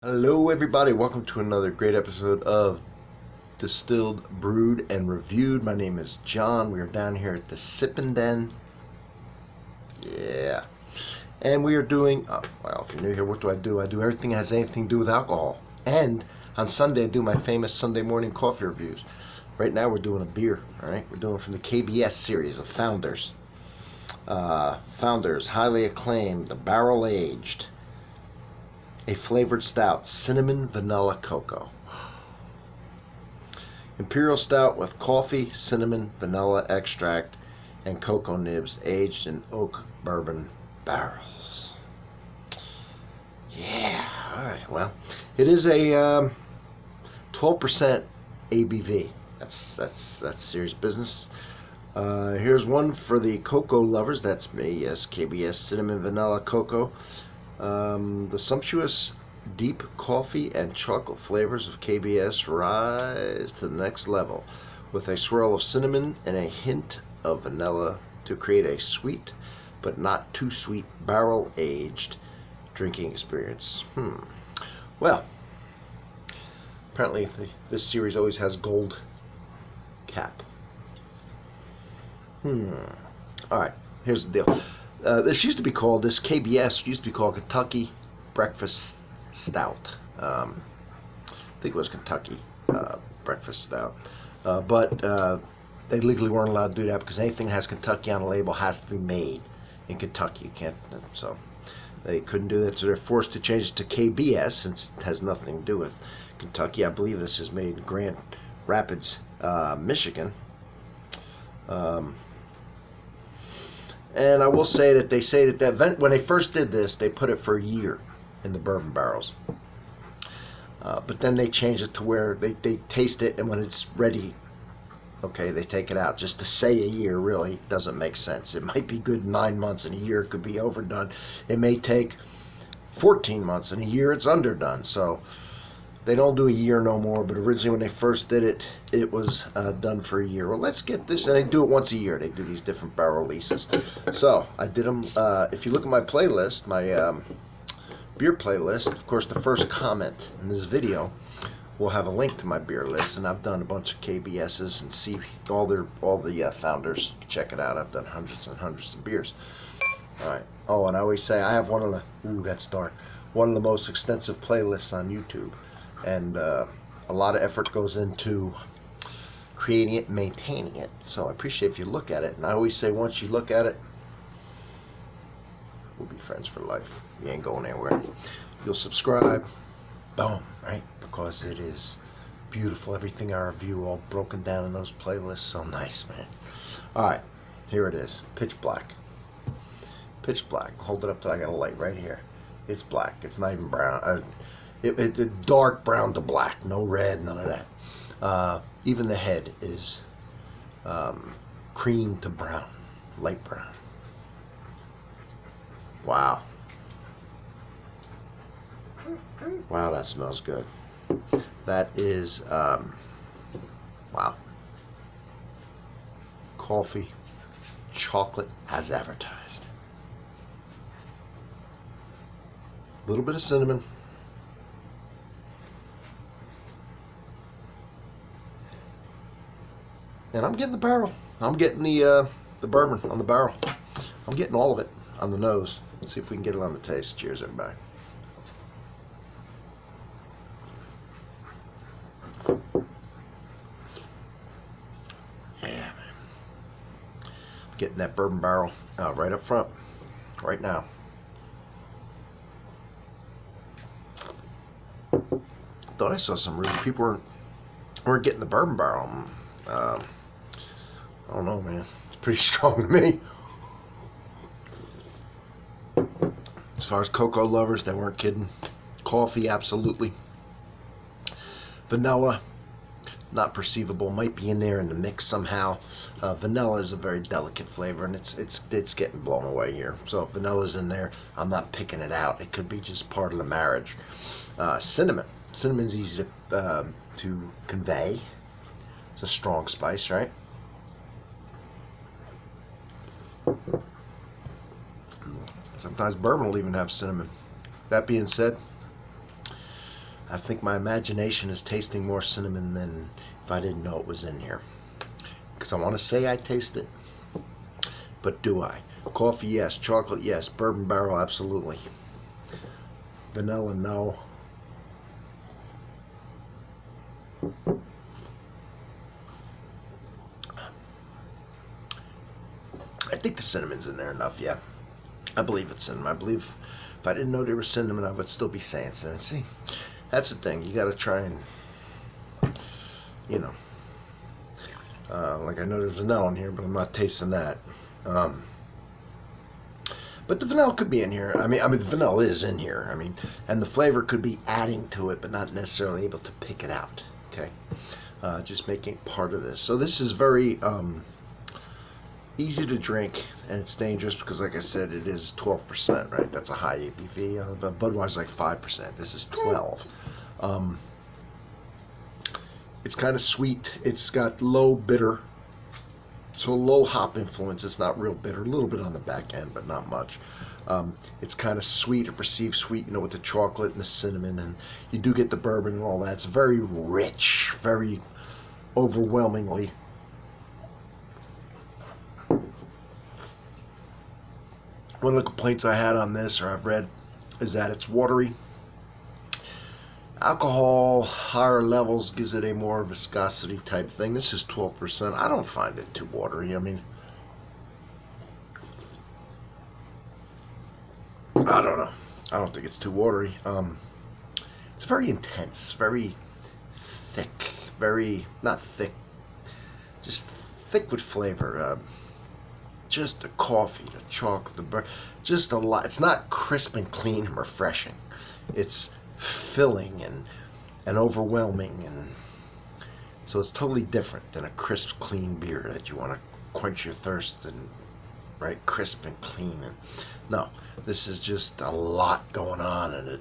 Hello everybody, welcome to another great episode of Distilled, Brewed, and Reviewed. My name is John. We are down here at the Sippin' Den. Yeah. And we are doing, well, if you're new here, what do? I do everything that has anything to do with alcohol. And on Sunday, I do my famous Sunday morning coffee reviews. Right now, we're doing a beer, all right? We're doing from the KBS series of Founders. Founders, highly acclaimed, the barrel-aged. A flavored stout, cinnamon, vanilla, cocoa. Imperial Stout with coffee, cinnamon, vanilla extract, and cocoa nibs, aged in oak bourbon barrels. Yeah, all right. Well, it is a 12% ABV. That's serious business. Here's one for the cocoa lovers. That's me. Yes, KBS cinnamon, vanilla, cocoa. The sumptuous deep coffee and chocolate flavors of KBS rise to the next level with a swirl of cinnamon and a hint of vanilla to create a sweet but not too sweet barrel-aged drinking experience. Well, apparently this series always has gold cap. Alright, here's the deal. This KBS used to be called Kentucky Breakfast Stout. I think it was Kentucky Breakfast Stout. But they legally weren't allowed to do that because anything that has Kentucky on the label has to be made in Kentucky. You can't, so they couldn't do that. So they're forced to change it to KBS since it has nothing to do with Kentucky. I believe this is made in Grand Rapids, Michigan. And I will say that they say that when they first did this, they put it for a year in the bourbon barrels. But then they changed it to where they taste it, and when it's ready, okay, they take it out. Just to say a year really doesn't make sense. It might be good 9 months, and a year it could be overdone. It may take 14 months, and a year it's underdone. So they don't do a year no more, but originally when they first did it, it was done for a year. Well, let's get this, and they do it once a year. They do these different barrel releases. So I did them, if you look at my playlist, my beer playlist, of course the first comment in this video will have a link to my beer list, and I've done a bunch of KBS's and see all the founders. Check it out. I've done hundreds and hundreds of beers. Alright. Oh, and I always say I have one of the most extensive playlists on YouTube. And a lot of effort goes into creating it and maintaining it. So I appreciate if you look at it. And I always say once you look at it, we'll be friends for life. You ain't going anywhere. You'll subscribe. Boom, right? Because it is beautiful. Everything I review all broken down in those playlists. So nice, man. Alright, here it is. Pitch black. Pitch black. Hold it up till I got a light right here. It's black. It's not even brown. It's dark brown to black, no red, none of that. Even the head is cream to brown, light brown. Wow. Wow, that smells good. That is, wow. Coffee, chocolate as advertised. A little bit of cinnamon. And I'm getting the barrel. I'm getting the bourbon on the barrel. I'm getting all of it on the nose. Let's see if we can get it on the taste. Cheers, everybody. Yeah, man. I'm getting that bourbon barrel right up front, right now. Thought I saw some rude people weren't getting the bourbon barrel. I don't know, man. It's pretty strong to me. As far as cocoa lovers, they weren't kidding. Coffee, absolutely. Vanilla, not perceivable. Might be in there in the mix somehow. Vanilla is a very delicate flavor, and it's getting blown away here. So if vanilla's in there, I'm not picking it out. It could be just part of the marriage. Cinnamon. Cinnamon's easy to convey. It's a strong spice, right? Sometimes bourbon will even have cinnamon. That being said, I think my imagination is tasting more cinnamon than if I didn't know it was in here. Because I want to say I taste it, but do I? Coffee, yes. Chocolate, yes. Bourbon barrel, absolutely. Vanilla, no. I think the cinnamon's in there enough, yeah. I believe it's cinnamon. I believe if I didn't know there was cinnamon, I would still be saying cinnamon. See, that's the thing. You got to try and, you know, like I know there's vanilla in here, but I'm not tasting that. But the vanilla could be in here. I mean, the vanilla is in here. I mean, and the flavor could be adding to it, but not necessarily able to pick it out. Okay, just making it part of this. So this is very easy to drink, and it's dangerous because, like I said, it is 12%. Right, that's a high ABV. Budweiser's like 5%. This is 12. It's kind of sweet. It's got low bitter. So low hop influence. It's not real bitter. A little bit on the back end, but not much. It's kind of sweet or perceived sweet, you know, with the chocolate and the cinnamon, and you do get the bourbon and all that. It's very rich, very overwhelmingly. One of the complaints I had on this, or I've read, is that it's watery. Alcohol, higher levels, gives it a more viscosity type thing. This is 12%. I don't find it too watery. I mean, I don't know. I don't think it's too watery. It's very intense, very thick, very, not thick, just thick with flavor. Just the coffee, the chocolate, the bourbon, just a lot. It's not crisp and clean and refreshing. It's filling and overwhelming, and so it's totally different than a crisp, clean beer that you want to quench your thirst and, right, crisp and clean. And no, this is just a lot going on, and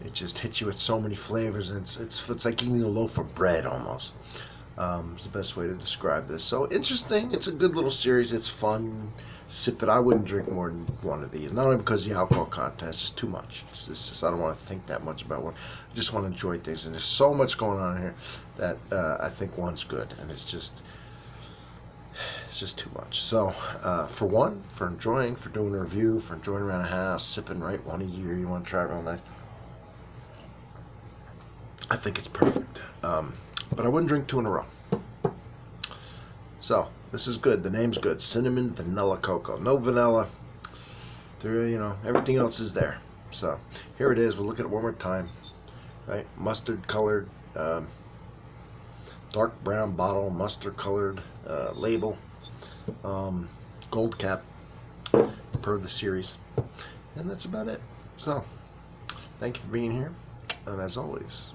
it just hits you with so many flavors, and it's like eating a loaf of bread almost. It's the best way to describe this. So interesting. It's a good little series. It's fun. Sip it. I wouldn't drink more than one of these. Not only because of the alcohol content, it's just too much. It's just I don't want to think that much about one. I just want to enjoy things. And there's so much going on here that I think one's good. And it's just too much. So for one, for enjoying, for doing a review, for enjoying around the house, sipping right one a year, you want to try it real nice, I think it's perfect. But I wouldn't drink two in a row. So this is good. The name's good. Cinnamon Vanilla Cocoa. No vanilla. There, you know, everything else is there. So here it is. We'll look at it one more time. Right, mustard colored, dark brown bottle, mustard colored label, gold cap per the series, and that's about it. So thank you for being here, and as always,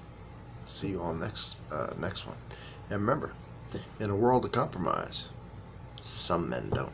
see you on next one. And remember, in a world of compromise, some men don't.